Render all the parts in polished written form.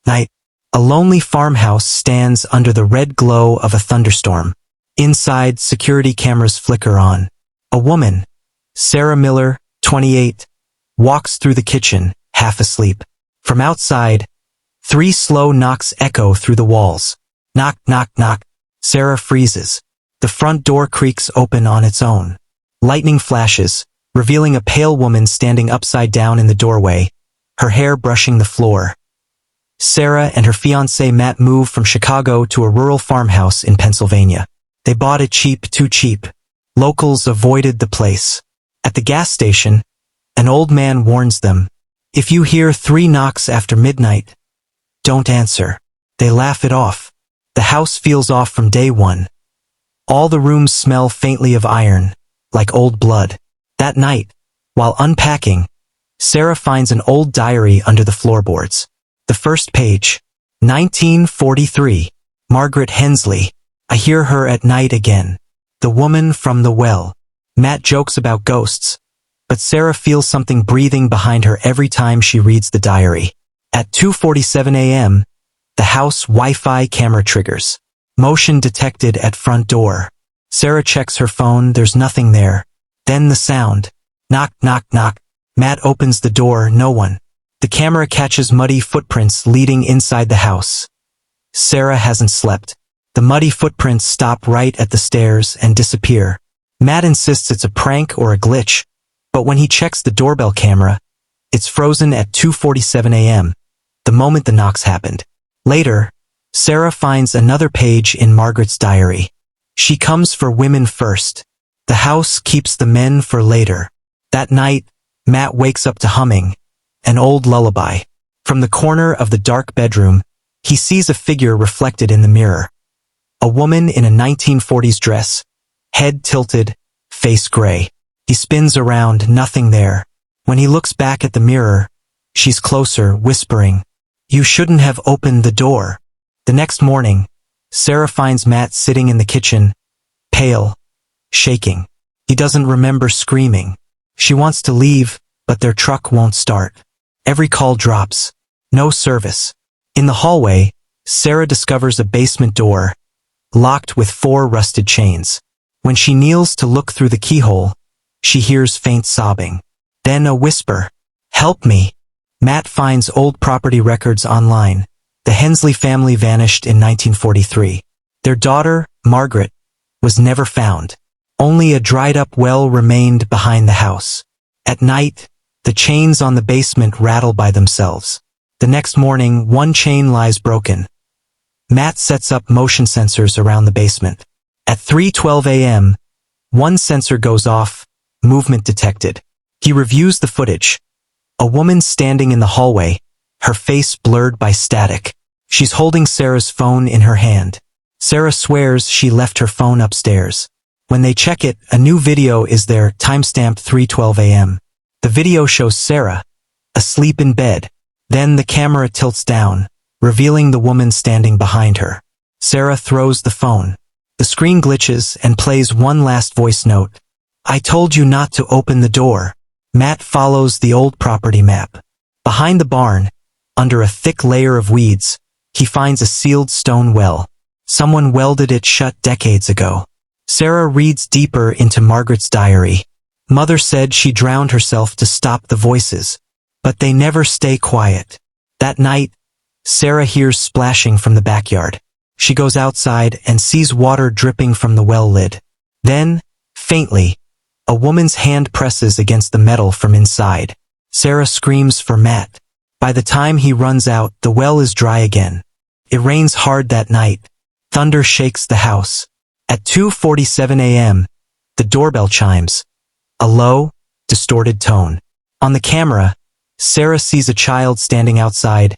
Night. A lonely farmhouse stands under the red glow of a thunderstorm. Inside, security cameras flicker on. A woman, Sarah Miller, 28, walks through the kitchen, half asleep. From outside, 3 slow knocks echo through the walls. Knock, knock, knock. Sarah freezes. The front door creaks open on its own. Lightning flashes, revealing a pale woman standing upside down in the doorway, her hair brushing the floor. Sarah and her fiancé Matt move from Chicago to a rural farmhouse in Pennsylvania. They bought it cheap, too cheap. Locals avoided the place. At the gas station, an old man warns them, "If you hear 3 knocks after midnight, don't answer." They laugh it off. The house feels off from day one. All the rooms smell faintly of iron, like old blood. That night, while unpacking, Sarah finds an old diary under the floorboards. The first page, 1943, Margaret Hensley. I hear her at night again. The woman from the well. Matt jokes about ghosts, but Sarah feels something breathing behind her every time she reads the diary. At 2:47 a.m., the house Wi-Fi camera triggers. Motion detected at front door. Sarah checks her phone, there's nothing there. Then the sound. Knock, knock, knock. Matt opens the door, no one. The camera catches muddy footprints leading inside the house. Sarah hasn't slept. The muddy footprints stop right at the stairs and disappear. Matt insists it's a prank or a glitch, but when he checks the doorbell camera, it's frozen at 2:47 a.m., the moment the knocks happened. Later, Sarah finds another page in Margaret's diary. She comes for women first. The house keeps the men for later. That night, Matt wakes up to humming an old lullaby. From the corner of the dark bedroom, he sees a figure reflected in the mirror. A woman in a 1940s dress, head tilted, face gray. He spins around, nothing there. When he looks back at the mirror, she's closer, whispering, "You shouldn't have opened the door." The next morning, Sarah finds Matt sitting in the kitchen, pale, shaking. He doesn't remember screaming. She wants to leave, but their truck won't start. Every call drops. No service. In the hallway, Sarah discovers a basement door, locked with 4 rusted chains. When she kneels to look through the keyhole, she hears faint sobbing. Then a whisper, "Help me." Matt finds old property records online. The Hensley family vanished in 1943. Their daughter, Margaret, was never found. Only a dried-up well remained behind the house. At night, the chains on the basement rattle by themselves. The next morning, one chain lies broken. Matt sets up motion sensors around the basement. At 3:12 a.m., one sensor goes off, movement detected. He reviews the footage. A woman standing in the hallway, her face blurred by static. She's holding Sarah's phone in her hand. Sarah swears she left her phone upstairs. When they check it, a new video is there, timestamped 3:12 a.m. The video shows Sarah, asleep in bed. Then the camera tilts down, revealing the woman standing behind her. Sarah throws the phone. The screen glitches and plays one last voice note. "I told you not to open the door." Matt follows the old property map. Behind the barn, under a thick layer of weeds, he finds a sealed stone well. Someone welded it shut decades ago. Sarah reads deeper into Margaret's diary. Mother said she drowned herself to stop the voices, but they never stay quiet. That night, Sarah hears splashing from the backyard. She goes outside and sees water dripping from the well lid. Then, faintly, a woman's hand presses against the metal from inside. Sarah screams for Matt. By the time he runs out, the well is dry again. It rains hard that night. Thunder shakes the house. At 2:47 a.m., the doorbell chimes. A low, distorted tone. On the camera, Sarah sees a child standing outside,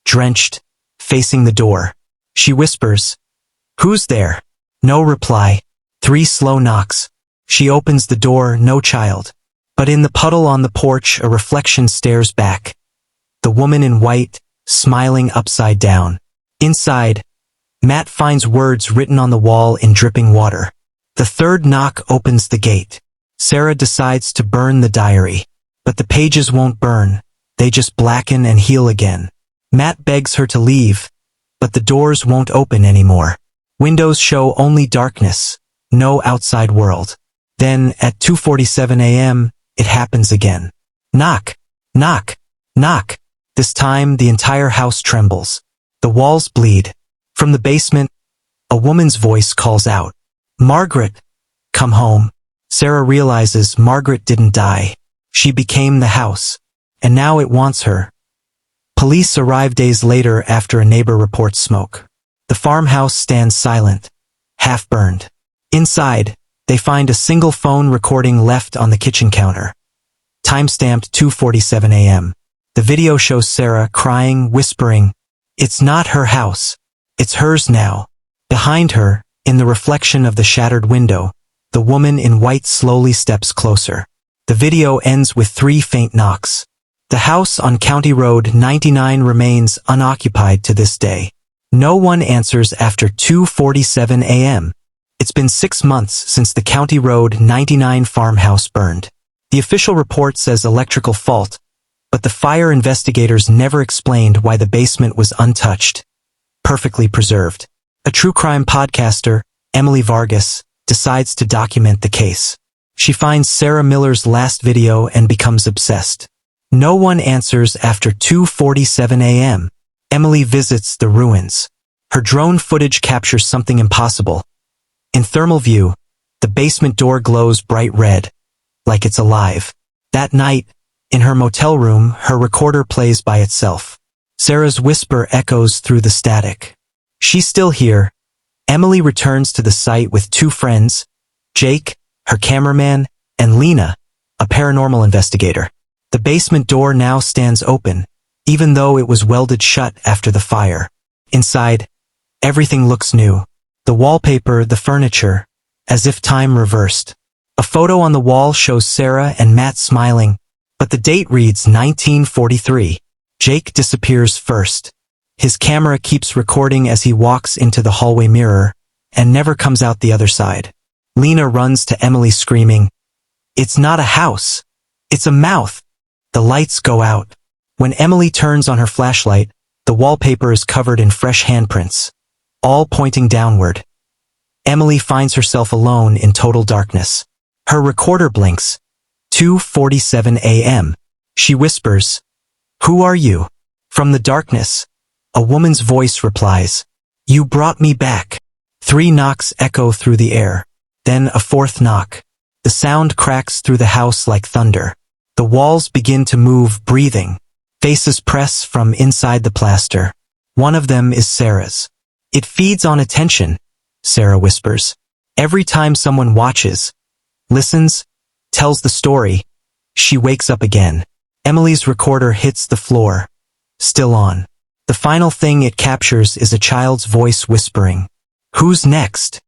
drenched, facing the door. She whispers, "Who's there?" No reply. 3 slow knocks. She opens the door, no child. But in the puddle on the porch, a reflection stares back. The woman in white, smiling upside down. Inside, Matt finds words written on the wall in dripping water. The 3rd knock opens the gate. Sarah decides to burn the diary. But the pages won't burn. They just blacken and heal again. Matt begs her to leave, but the doors won't open anymore. Windows show only darkness, no outside world. Then, at 2:47 a.m., it happens again. Knock, knock, knock. This time, the entire house trembles. The walls bleed. From the basement, a woman's voice calls out, "Margaret, come home." Sarah realizes Margaret didn't die. She became the house, and now it wants her. Police arrive days later after a neighbor reports smoke. The farmhouse stands silent, half-burned. Inside, they find a single phone recording left on the kitchen counter. Timestamped 2:47 a.m. The video shows Sarah crying, whispering, "It's not her house. It's hers now." Behind her, in the reflection of the shattered window, the woman in white slowly steps closer. The video ends with 3 faint knocks. The house on County Road 99 remains unoccupied to this day. No one answers after 2:47 a.m. It's been 6 months since the County Road 99 farmhouse burned. The official report says electrical fault, but the fire investigators never explained why the basement was untouched, perfectly preserved. A true crime podcaster, Emily Vargas, decides to document the case. She finds Sarah Miller's last video and becomes obsessed. No one answers after 2:47 a.m. Emily visits the ruins. Her drone footage captures something impossible. In thermal view, the basement door glows bright red, like it's alive. That night, in her motel room, her recorder plays by itself. Sarah's whisper echoes through the static. She's still here. Emily returns to the site with 2 friends, Jake, her cameraman, and Lena, a paranormal investigator. The basement door now stands open, even though it was welded shut after the fire. Inside, everything looks new. The wallpaper, the furniture, as if time reversed. A photo on the wall shows Sarah and Matt smiling, but the date reads 1943. Jake disappears first. His camera keeps recording as he walks into the hallway mirror and never comes out the other side. Lena runs to Emily screaming, "It's not a house. It's a mouth." The lights go out. When Emily turns on her flashlight, the wallpaper is covered in fresh handprints, all pointing downward. Emily finds herself alone in total darkness. Her recorder blinks. 2:47 a.m. She whispers, "Who are you?" From the darkness, a woman's voice replies, "You brought me back." 3 knocks echo through the air. Then a 4th knock. The sound cracks through the house like thunder. The walls begin to move, breathing. Faces press from inside the plaster. One of them is Sarah's. "It feeds on attention," Sarah whispers. "Every time someone watches, listens, tells the story, she wakes up again." Emily's recorder hits the floor. Still on. The final thing it captures is a child's voice whispering, "Who's next?"